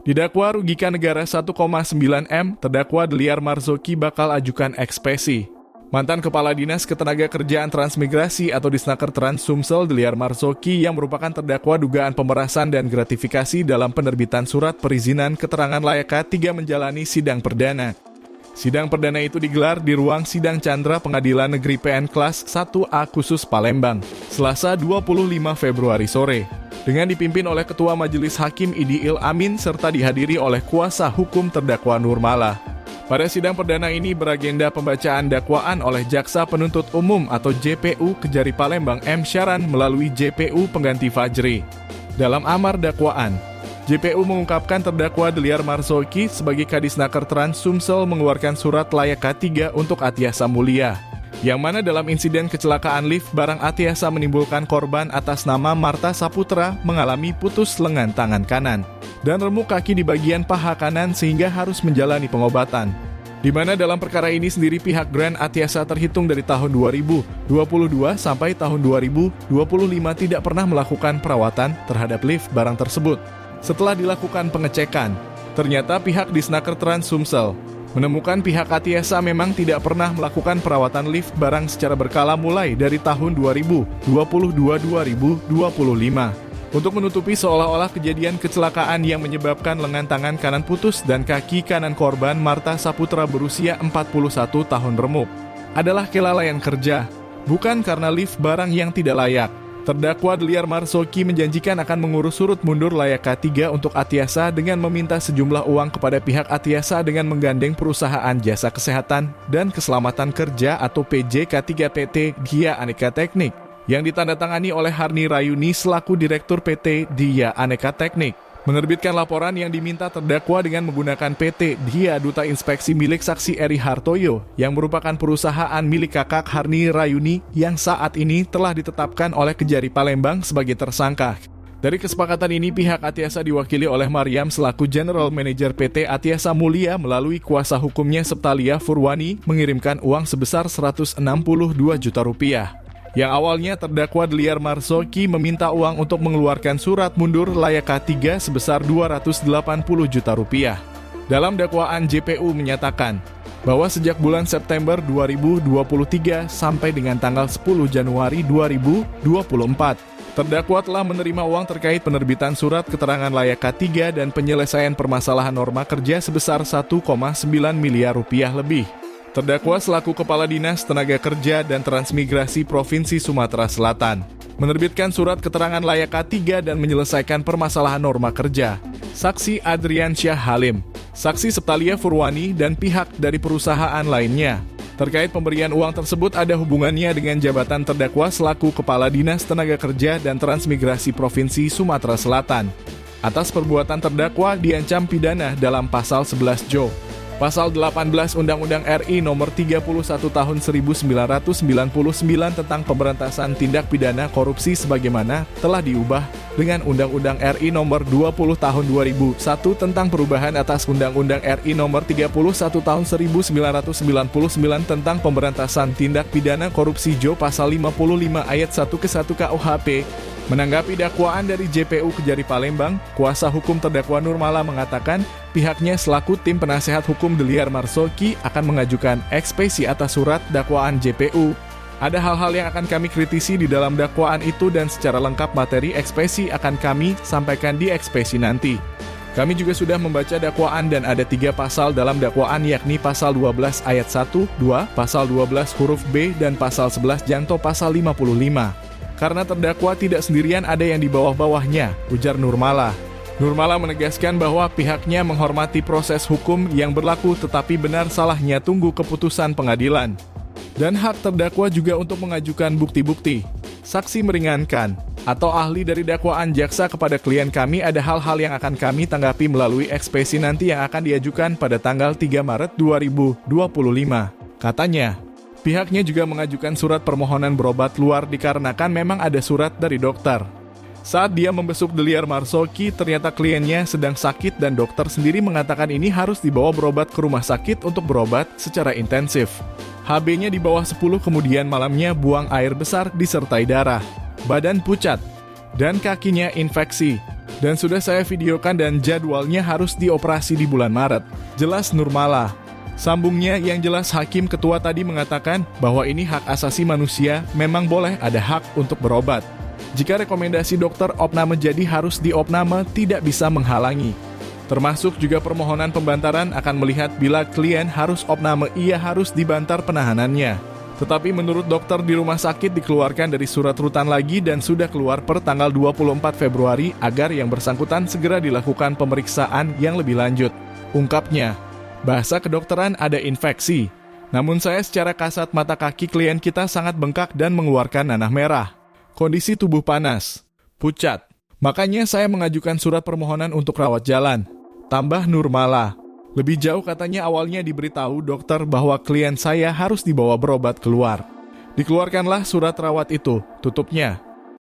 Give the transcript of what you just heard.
Didakwa rugikan negara 1,9 M, terdakwa Deliar Marzoki bakal ajukan ekspresi. Mantan Kepala Dinas Ketenagakerjaan Transmigrasi atau Disnaker Trans Sumsel Deliar Marzoki yang merupakan terdakwa dugaan pemerasan dan gratifikasi dalam penerbitan surat perizinan keterangan layak K3 menjalani sidang perdana. Sidang perdana itu digelar di ruang sidang Chandra Pengadilan Negeri PN Kelas 1A Khusus Palembang, Selasa 25 Februari sore. Dengan dipimpin oleh Ketua Majelis Hakim Idiil Amin serta dihadiri oleh kuasa hukum terdakwa Nurmala. Pada sidang perdana ini beragenda pembacaan dakwaan oleh Jaksa Penuntut Umum atau JPU Kejari Palembang M. Syaran melalui JPU Pengganti Fajri. Dalam amar dakwaan, JPU mengungkapkan terdakwa Deliar Marzoki sebagai Kadisnaker Trans Sumsel mengeluarkan surat layak K3 untuk Atiasa Mulia, yang mana dalam insiden kecelakaan lift barang Atiasa menimbulkan korban atas nama Marta Saputra mengalami putus lengan tangan kanan dan remuk kaki di bagian paha kanan sehingga harus menjalani pengobatan. Di mana dalam perkara ini sendiri pihak Grand Atiasa terhitung dari tahun 2022 sampai tahun 2025 tidak pernah melakukan perawatan terhadap lift barang tersebut. Setelah dilakukan pengecekan, ternyata pihak Disnaker Trans Sumsel menemukan pihak Atiasa memang tidak pernah melakukan perawatan lift barang secara berkala mulai dari tahun 2022-2025 untuk menutupi seolah-olah kejadian kecelakaan yang menyebabkan lengan tangan kanan putus dan kaki kanan korban Marta Saputra berusia 41 tahun remuk adalah kelalaian kerja, bukan karena lift barang yang tidak layak. Terdakwa Deliar Marzoki menjanjikan akan mengurus surut mundur layak K3 untuk Atiasa dengan meminta sejumlah uang kepada pihak Atiasa dengan menggandeng perusahaan jasa kesehatan dan keselamatan kerja atau PJ K3 PT Dia Aneka Teknik yang ditandatangani oleh Harni Rayuni selaku Direktur PT Dia Aneka Teknik. Menerbitkan laporan yang diminta terdakwa dengan menggunakan PT Dia Duta Inspeksi milik saksi Eri Hartoyo yang merupakan perusahaan milik kakak Harni Rayuni yang saat ini telah ditetapkan oleh Kejari Palembang sebagai tersangka. Dari kesepakatan ini pihak Atiasa diwakili oleh Mariam selaku General Manager PT Atiasa Mulia melalui kuasa hukumnya Septalia Furwani mengirimkan uang sebesar 162 juta rupiah. Yang awalnya terdakwa Deliar Marzoki meminta uang untuk mengeluarkan surat mundur layak K3 sebesar 280 juta rupiah. Dalam dakwaan JPU menyatakan bahwa sejak bulan September 2023 sampai dengan tanggal 10 Januari 2024, terdakwa telah menerima uang terkait penerbitan surat keterangan layak K3 dan penyelesaian permasalahan norma kerja sebesar 1,9 miliar rupiah lebih. Terdakwa selaku Kepala Dinas Tenaga Kerja dan Transmigrasi Provinsi Sumatera Selatan menerbitkan surat keterangan layak K3 dan menyelesaikan permasalahan norma kerja. Saksi Adrian Syah Halim, saksi Septalia Furwani dan pihak dari perusahaan lainnya. Terkait pemberian uang tersebut ada hubungannya dengan jabatan terdakwa selaku Kepala Dinas Tenaga Kerja dan Transmigrasi Provinsi Sumatera Selatan. Atas perbuatan terdakwa diancam pidana dalam pasal 11 Jo. Pasal 18 Undang-Undang RI Nomor 31 Tahun 1999 tentang pemberantasan tindak pidana korupsi sebagaimana telah diubah dengan Undang-Undang RI Nomor 20 Tahun 2001 tentang perubahan atas Undang-Undang RI Nomor 31 Tahun 1999 tentang pemberantasan tindak pidana korupsi Jo Pasal 55 Ayat 1 ke 1 KUHP. Menanggapi dakwaan dari JPU Kejari Palembang, kuasa hukum terdakwa Nurmala mengatakan pihaknya selaku tim penasehat hukum Deliar Marzoki akan mengajukan ekspesi atas surat dakwaan JPU. Ada hal-hal yang akan kami kritisi di dalam dakwaan itu dan secara lengkap materi ekspesi akan kami sampaikan di ekspesi nanti. Kami juga sudah membaca dakwaan dan ada 3 pasal dalam dakwaan yakni pasal 12 ayat 1, 2, pasal 12 huruf B dan pasal 11 janto pasal 55. Karena terdakwa tidak sendirian ada yang di bawah-bawahnya, ujar Nurmala. Nurmala menegaskan bahwa pihaknya menghormati proses hukum yang berlaku tetapi benar salahnya tunggu keputusan pengadilan. Dan hak terdakwa juga untuk mengajukan bukti-bukti. Saksi meringankan, atau ahli dari dakwaan jaksa kepada klien kami ada hal-hal yang akan kami tanggapi melalui ekspesi nanti yang akan diajukan pada tanggal 3 Maret 2025. Katanya, pihaknya juga mengajukan surat permohonan berobat luar dikarenakan memang ada surat dari dokter. Saat dia membesuk Deliar Marzoki, ternyata kliennya sedang sakit dan dokter sendiri mengatakan ini harus dibawa berobat ke rumah sakit untuk berobat secara intensif. HB-nya di bawah 10 kemudian malamnya buang air besar disertai darah, badan pucat, dan kakinya infeksi. Dan sudah saya videokan dan jadwalnya harus dioperasi di bulan Maret. Jelas Nurmala. Sambungnya yang jelas Hakim Ketua tadi mengatakan bahwa ini hak asasi manusia, memang boleh ada hak untuk berobat. Jika rekomendasi dokter opname jadi harus diopname, tidak bisa menghalangi. Termasuk juga permohonan pembantaran akan melihat bila klien harus opname, ia harus dibantar penahanannya. Tetapi menurut dokter di rumah sakit dikeluarkan dari surat rutan lagi dan sudah keluar per tanggal 24 Februari agar yang bersangkutan segera dilakukan pemeriksaan yang lebih lanjut. Ungkapnya, bahasa kedokteran ada infeksi. Namun saya secara kasat mata kaki klien kita sangat bengkak dan mengeluarkan nanah merah. Kondisi tubuh panas, pucat. Makanya saya mengajukan surat permohonan untuk rawat jalan. Tambah Nurmala. Lebih jauh katanya awalnya diberitahu dokter bahwa klien saya harus dibawa berobat keluar. Dikeluarkanlah surat rawat itu, tutupnya.